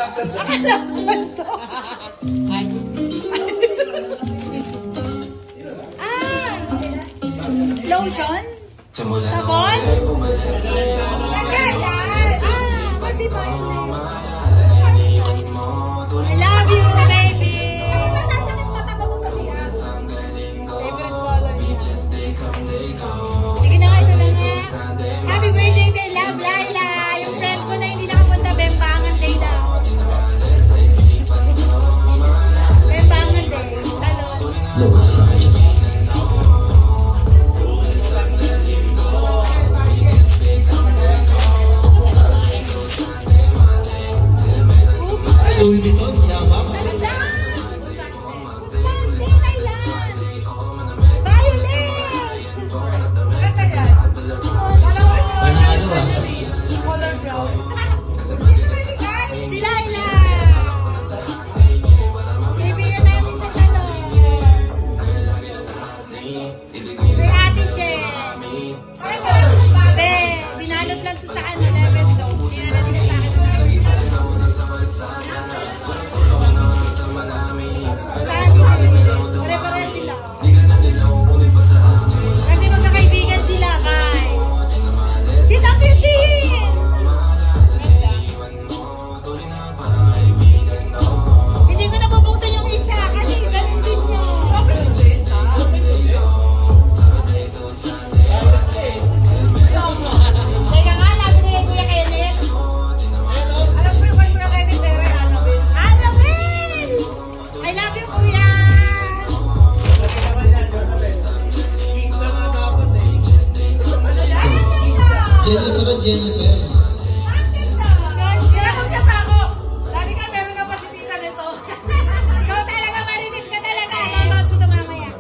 Akala ko ito. Ay. Lotion? Sabon? Pati ba yun? I love you, baby! Masasakit mata ba kung sa siya? Favorite color niya. Sige na nga, ito na nga. Happy birthday, kay Love Laila! Yung friend ko na hindi nakapunta, Bembangan Day daw. Bembangan Day. Talon. Louis Vuitton, yabang. Panalo ah. Binalot lang sa ano, level daw. Binalot lang sa akin. Pare-pare sila. Kasi magkakaibigan sila, guys. Si Tapitin! Hindi ko nabubuksan yung isa kasi ganun din nyo. Teka nga, nabinigay ko yung Kenneth. Alam ko yung Kuya Kenneth, pero Annabelle! I love you, Kuya! Jennifer at Jennifer. Ganun ka pa ako. Lagi ka meron na pa si tita nito. Ikaw talaga, marinis ka talaga. Lolood ko ito mamaya.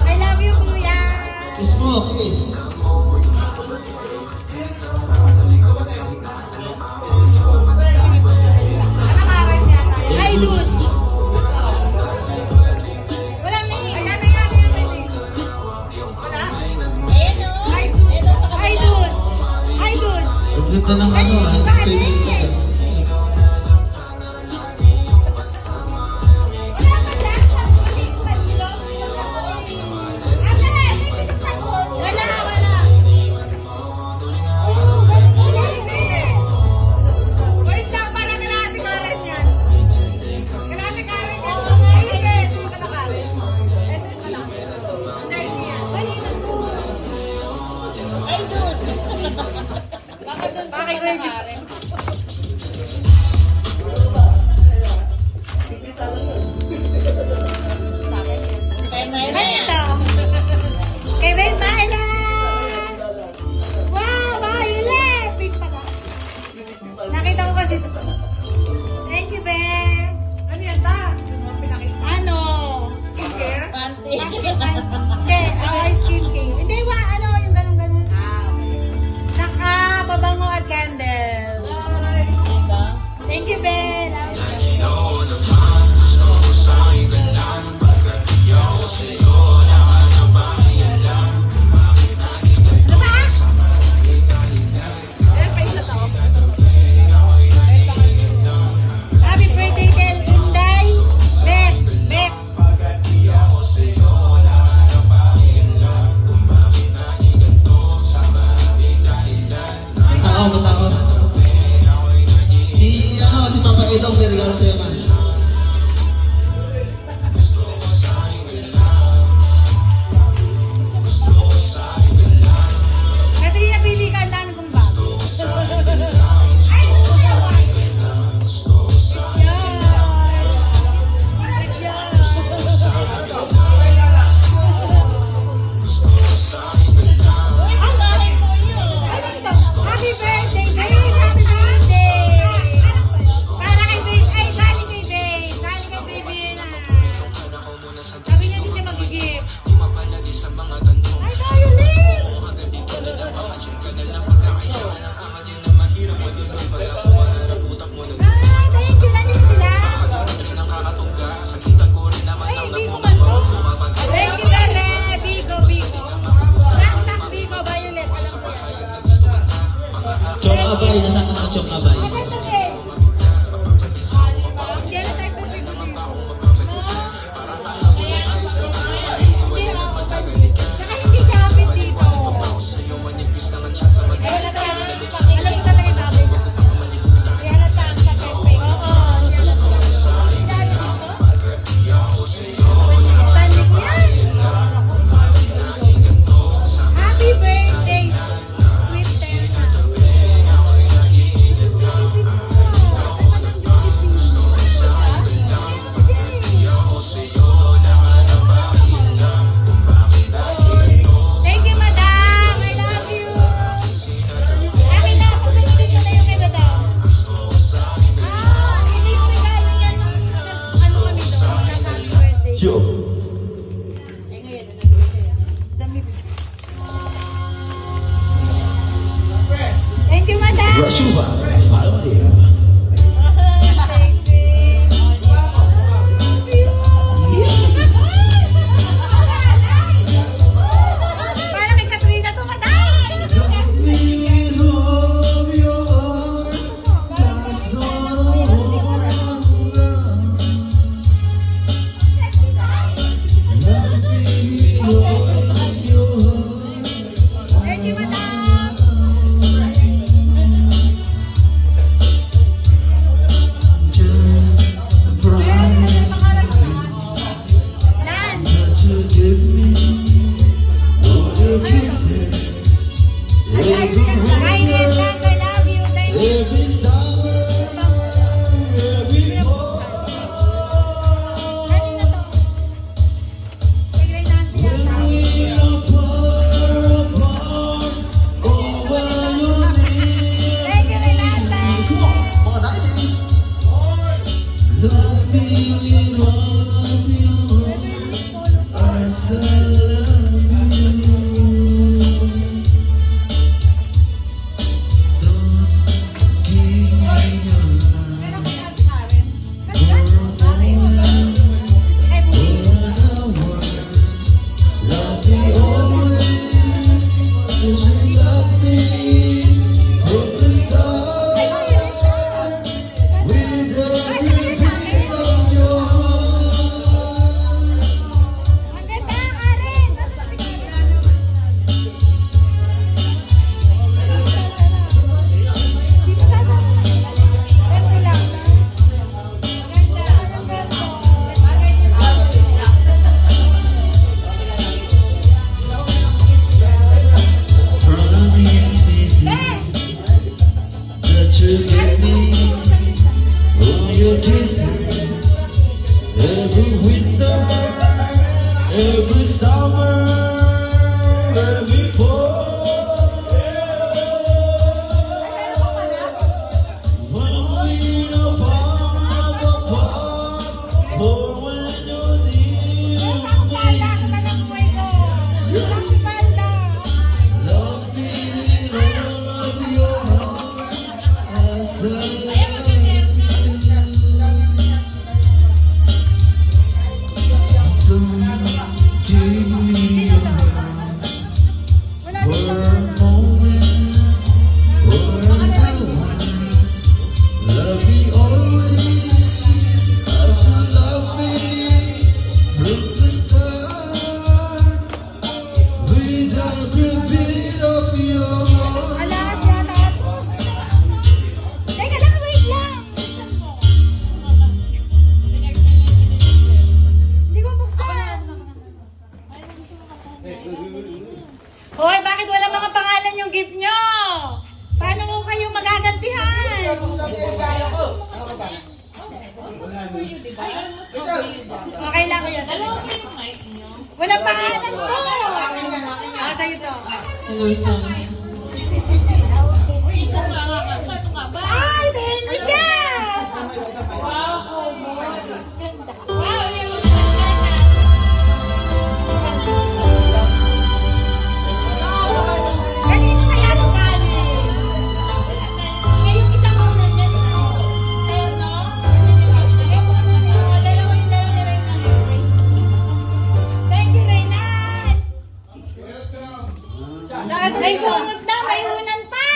I love you, Kuya! Kiss mo, kiss. Ay, Luz! Wala na eh. Ay, Luz! Ay, Luz! Ang ganda ng ano ah. Favorite ko. Bakit ko yung Kay Ben Maila! Wow, Violet! Pink pa ka. Nakita ko kasi ito. Thank you, Ben. Ano yan ba? Ano? Skincare? Hindi, skincare. Hindi, ano, yung ganun-ganun. Saka, pabango at candle. Thank you, Ben. Happy birthday, Del Inday. Bek. Ako, masama. Si Papa Edong, may regalo sa'yo man. Katrina, pili ka. Ang dami kong bag. Happy birthday, babe! Happy birthday! Para kay babe, ay, bali kay babe. Bali kay babe na. Sabi niya hindi siya mag-gift. Ay, Violet! Ah, thank you, nandito sila. Ay, hindi ko man to. Thank you, Bele. Bigo. Nak, Bigo, Violet. Alam ko yan. Choco Abay, nasaan ka na? Chong Abay. Okay, sige. Hindi na tayo pwede dito. Saka hindi siya hapit dito. Ayun na tayo. Alam mo talaga yung sabi niya. Kaya na tayo sa cafe. Oo. Sandi ko yan. Happy birthday, sweet Terna. Thank you, madam. I love you. Akin na, pagsasabi ko na yung kay madam. Hindi ko regalo yan nung ano kami doon, ng happy birthday. Yo. Eh, ngayon, dami. Thank you, madam. Rashuva. Family. Para may Katrina to, madam. Thank you, madam. Lan. Hi, Lan. I love you. Thank you. Kanina to. Kay Reynaldo yan. Thank you, Reynaldo. Mga 90s. Ay, buwi. Ay, buwi. Ang ganda, Karen. Dito sa atin. Ganito lang. Ganda. Ang ganda. Bes! That you give me all your kisses every winter, every summer, every fall. When we are far apart, or when you're near Ang me, pala, ang ganda ng buhay ko. Ang pala. love me with all of your heart. As I love you. Don't give me your hand Wala for din a moment, for an hour. Love me always as you love me from the start. With every beat of your heart. Alas, yata. Teka lang, wait lang. Hindi ko buksan. Hoy, bakit wala mga pangalan yung gift nyo? Paano mo kayo magagantihan? Okay lang ko yan. Walang pangalan to. Ah, sa'yo to. Hello, Sam. Ay, meron na siya! Kanino kaya ito galing? Ngayong isang unan niya, Terno? Dalawa yung dalawa ni Reynald. Thank you, Reynald! May sunod na, may unan pa!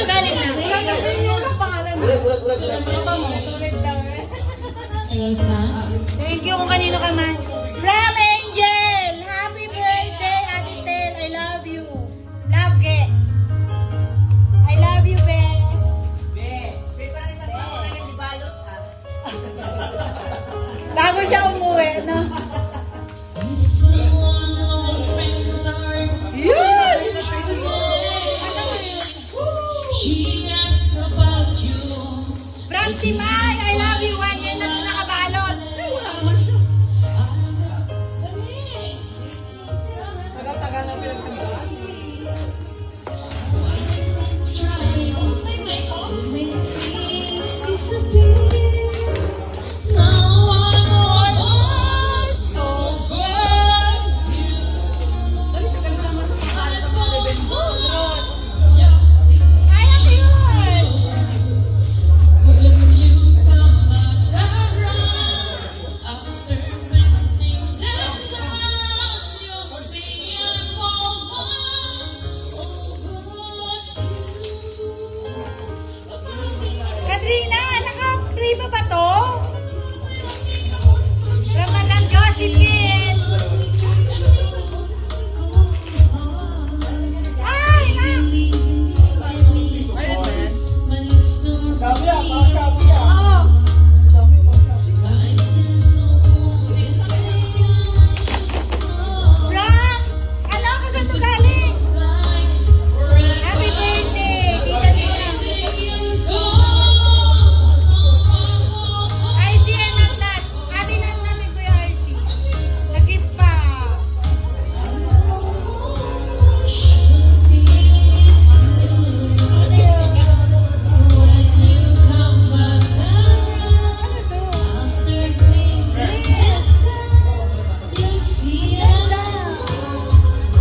galing na? Elsa? Thank you kung kanino ka man. From Angel! Happy birthday, Ate Tel. I love you. Love, Ge. I love you, Be. Bago siya umuwi, no? Someone our friends are Yun! She asked about you. From Simay, I love you. 1 year na siya nakabalot. Now I know what's over you. Kaya ko yun! Soon you come back around. After painting that town, you'll see I'm almost over you. Katrina, naka-free pa ba to? From Madam Josephine. Ay, na! Oo. From, ano ka ganito galing? Happy birthday, Tita Nina. Ay, si Nanat. Ate Nanat ni Kuya RC. Nag-gift pa.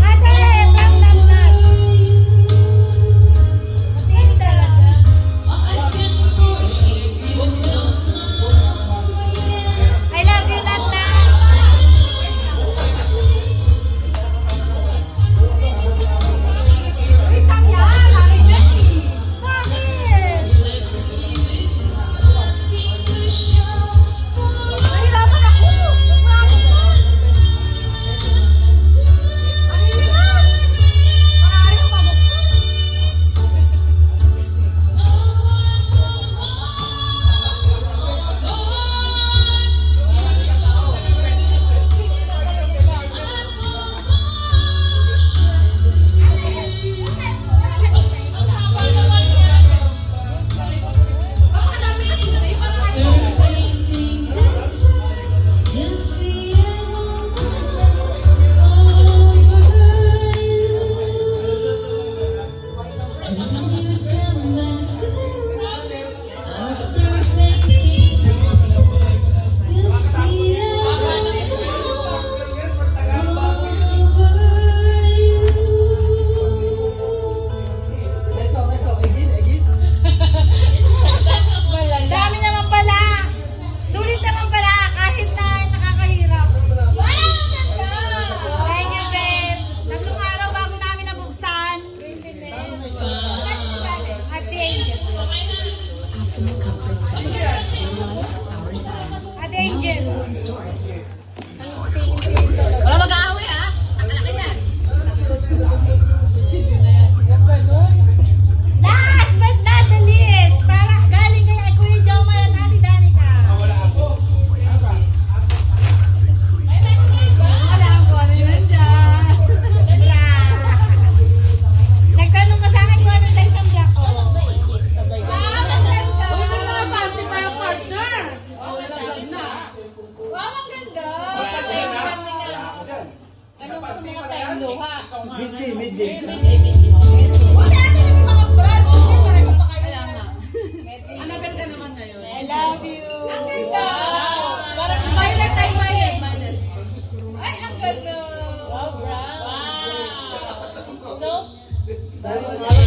Ate, from Nanat. Hindi talaga. I love you, Nanat. Itang yan. Bakit? Nahirapan ako. Marami na. Ano yan? Ayaw mabuksan. Dami naman pala. Sulit naman pala kahit na nakakahirap. Wow! Ganda! Thank you, babe. Tatlong araw bago namin nabuksan. At the Angel. Optimal comfort product. Jewel, Power Science. At the Angel. Stores. Wala mag-aaway, ha? Ang laki yan. Last but not the least, para galing kay Kuya Jomar at Ate Danica. Wala ko, ano yun siya? Wala. Nagtanong ka sa akin kung ano sa isang black ko. Wow, ang ganda! Wow, ang ganda! Anong gusto mo tayong luha? Midday. Wala na yung mga brand. Pareho pa kayo. Anabel ka naman ngayon. I love you. Ang ganda. Parang may tayo bayad. Ay, ang ganda. Wow, brown. So, Dahil